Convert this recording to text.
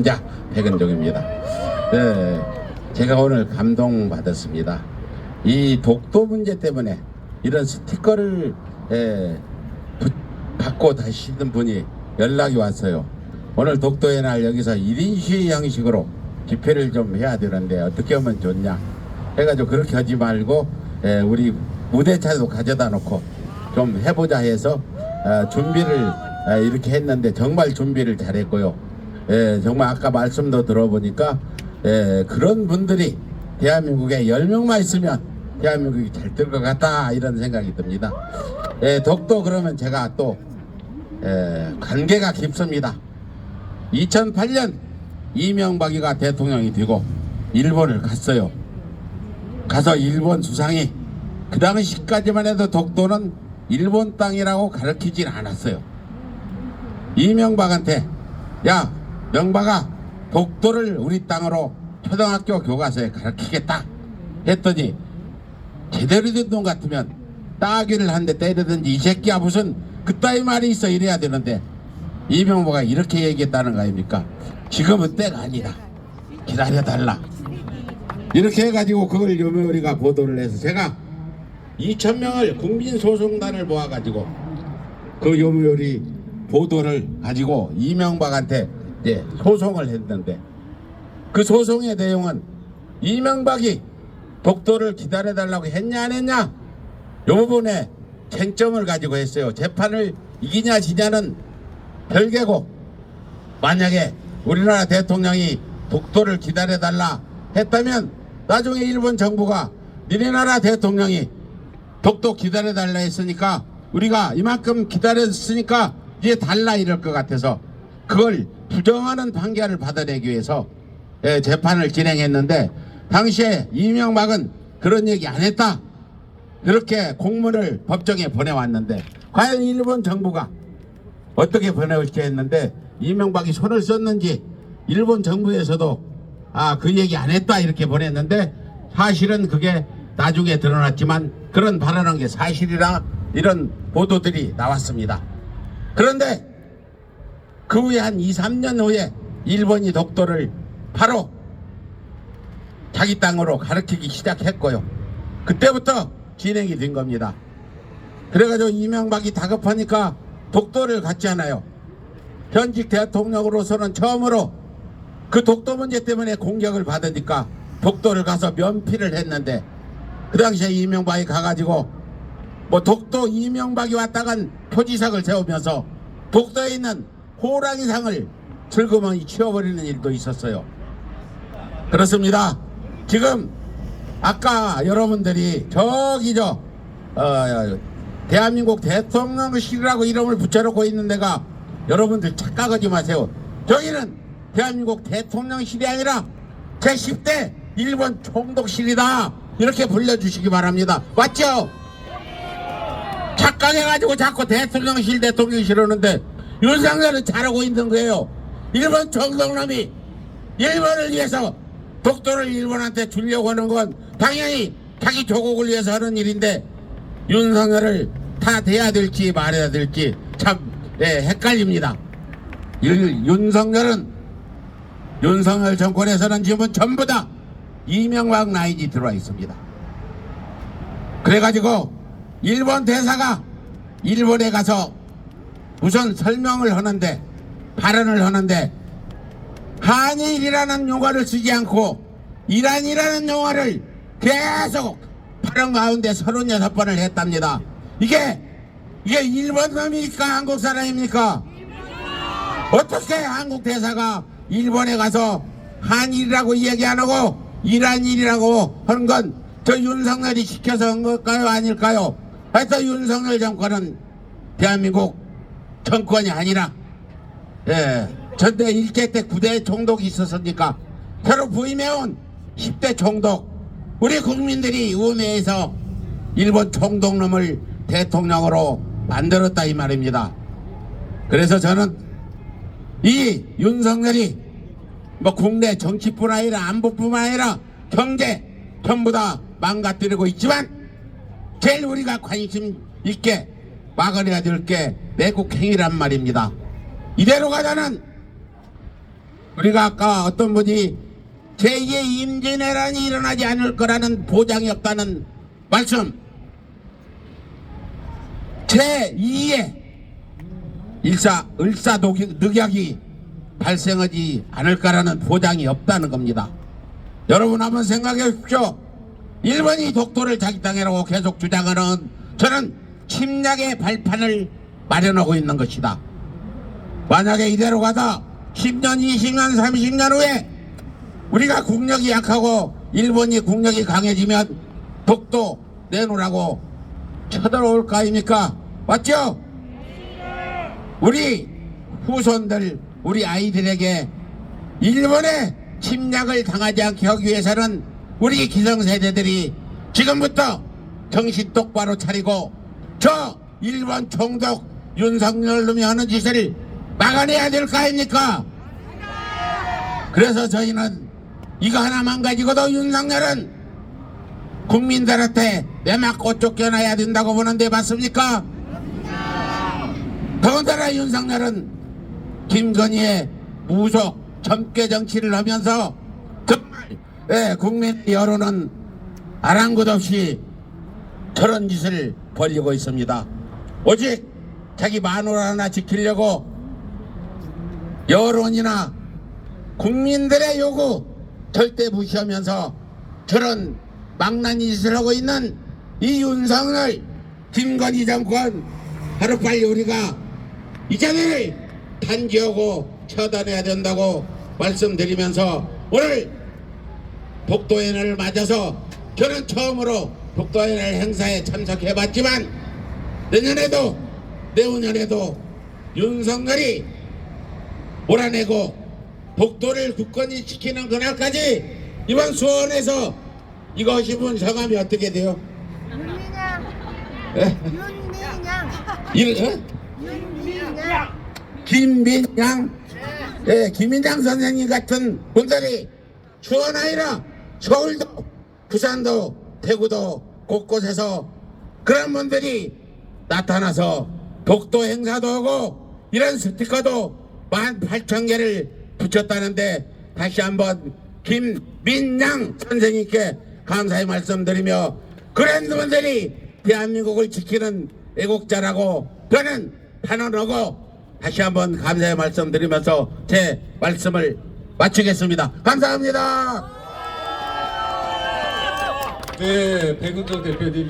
자, 백은종입니다. 네, 제가 오늘 감동받았습니다. 이 독도 문제 때문에 이런 스티커를 받고 다시는 분이 연락이 왔어요. 오늘 독도의 날 여기서 1인 시위 형식으로 집회를 좀 해야 되는데 어떻게 하면 좋냐 해가지고 그렇게 하지 말고 우리 무대차도 가져다 놓고 좀 해보자 해서 준비를 이렇게 했는데 정말 준비를 잘했고요. 정말 아까 말씀도 들어보니까 그런 분들이 대한민국에 10명만 있으면 대한민국이 잘 될 것 같다 이런 생각이 듭니다. 독도 그러면 제가 또 관계가 깊습니다. 2008년 이명박이가 대통령이 되고 일본을 갔어요. 가서 일본 수상이 그 당시까지만 해도 독도는 일본 땅이라고 가르치진 않았어요. 이명박한테 야 명박아 독도를 우리 땅으로 초등학교 교과서에 가르치겠다 했더니 제대로 된 놈 같으면 따귀를 한 대 때리든지 이 새끼야 무슨 그따위 말이 있어 이래야 되는데 이명박이 이렇게 얘기했다는 거 아닙니까? 지금은 때가 아니다 기다려달라 이렇게 해가지고 그걸 요미우리가 보도를 해서 제가 2,000명을 국민소송단을 모아가지고 그 요미우리 보도를 가지고 이명박한테 소송을 했는데 그 소송의 내용은 이명박이 독도를 기다려달라고 했냐 안 했냐 이 부분에 쟁점을 가지고 했어요. 재판을 이기냐 지냐는 별개고 만약에 우리나라 대통령이 독도를 기다려달라 했다면 나중에 일본 정부가 니네 나라 대통령이 독도 기다려달라 했으니까 우리가 이만큼 기다렸으니까 이제 달라 이럴 것 같아서 그걸 부정하는 판결을 받아내기 위해서 재판을 진행했는데 당시에 이명박은 그런 얘기 안 했다 그렇게 공문을 법정에 보내왔는데 과연 일본 정부가 어떻게 보내올지 했는데 이명박이 손을 썼는지 일본 정부에서도 그 얘기 안 했다 이렇게 보냈는데 사실은 그게 나중에 드러났지만 그런 발언한 게 사실이라 이런 보도들이 나왔습니다. 그런데 그 후에 한 2, 3년 후에 일본이 독도를 바로 자기 땅으로 가르치기 시작했고요. 그때부터 진행이 된 겁니다. 그래가지고 이명박이 다급하니까 독도를 갔잖아요. 현직 대통령으로서는 처음으로 그 독도 문제 때문에 공격을 받으니까 독도를 가서 면피를 했는데 그 당시에 이명박이 가가지고 독도 이명박이 왔다간 표지석을 세우면서 독도에 있는 호랑이상을 슬그머니 치워버리는 일도 있었어요. 그렇습니다. 지금 아까 여러분들이 저기 대한민국 대통령실이라고 이름을 붙여놓고 있는 데가 여러분들 착각하지 마세요. 저기는 대한민국 대통령실이 아니라 제10대 일본 총독실이다 이렇게 불려주시기 바랍니다. 맞죠? 착각해가지고 자꾸 대통령실 하는데 윤석열은 잘하고 있는 거예요. 일본 총독놈이 일본을 위해서 독도를 일본한테 주려고 하는 건 당연히 자기 조국을 위해서 하는 일인데 윤석열을 탓해야 될지 말해야 될지 참 헷갈립니다. 윤석열 정권에서는 지금은 전부 다 이명박 라인이 들어와 있습니다. 그래가지고 일본 대사가 일본에 가서 우선 설명을 하는데 발언을 하는데 한일이라는 용어를 쓰지 않고 이란이라는 용어를 계속 발언 가운데 36번을 했답니다. 이게 일본 놈입니까 한국 사람입니까? 어떻게 한국 대사가 일본에 가서 한일이라고 얘기 안 하고 이란일이라고 하는 건 저 윤석열이 시켜서 한 걸까요 아닐까요? 하여튼 윤석열 정권은 대한민국 정권이 아니라 전대 1대 때 9대 총독이 있었으니까 새로 부임해온 10대 총독 우리 국민들이 우매해서 일본 총독놈을 대통령으로 만들었다 이 말입니다. 그래서 저는 이 윤석열이 국내 정치뿐 아니라 안보뿐만 아니라 경제 전부 다 망가뜨리고 있지만 제일 우리가 관심 있게 막아내야 될 게 매국 행위란 말입니다. 이대로 가자는 우리가 아까 어떤 분이 제2의 임진왜란이 일어나지 않을 거라는 보장이 없다는 말씀, 제2의 을사늑약이 발생하지 않을 거라는 보장이 없다는 겁니다. 여러분 한번 생각해 보십시오. 일본이 독도를 자기 땅이라고 계속 주장하는 저는 침략의 발판을 마련하고 있는 것이다. 만약에 이대로 가다 10년, 20년, 30년 후에 우리가 국력이 약하고 일본이 국력이 강해지면 독도 내놓으라고 쳐들어올 거 아닙니까? 맞죠? 우리 후손들, 우리 아이들에게 일본의 침략을 당하지 않게 하기 위해서는 우리 기성세대들이 지금부터 정신 똑바로 차리고 저 일본 총독 윤석열 놈이 하는 짓을 막아내야 될 거 아닙니까? 그래서 저희는 이거 하나만 가지고도 윤석열은 국민들한테 내맞고 쫓겨나야 된다고 보는데 맞습니까? 더군다나 윤석열은 김건희의 무속 점괘 정치를 하면서 정말 국민 여론은 아랑곳 없이 저런 짓을 벌이고 있습니다. 오직 자기 마누라 하나 지키려고 여론이나 국민들의 요구 절대 무시하면서 저런 망나니 짓을 하고 있는 이 윤석열 김건희 정권 하루빨리 우리가 이 자들을 단죄하고 처단해야 된다고 말씀드리면서 오늘 독도연을 맞아서 저는 처음으로 독도연을 행사에 참석해봤지만 내년에도 내후년에도 윤석열이 몰아내고 독도를 굳건히 지키는 그날까지 이번 수원에서 이거 하신 분 성함이 어떻게 돼요? 윤민양. 김민양. 김민양 선생님 같은 분들이 수원 아니라 서울도 부산도 대구도 곳곳에서 그런 분들이 나타나서 독도 행사도 하고 이런 스티커도 18,000개를 붙였다는데 다시 한번 김민양 선생님께 감사의 말씀드리며 그런 분들이 대한민국을 지키는 애국자라고 저는 탄원하고 다시 한번 감사의 말씀드리면서 제 말씀을 마치겠습니다. 감사합니다. 네, 백은정 대표님.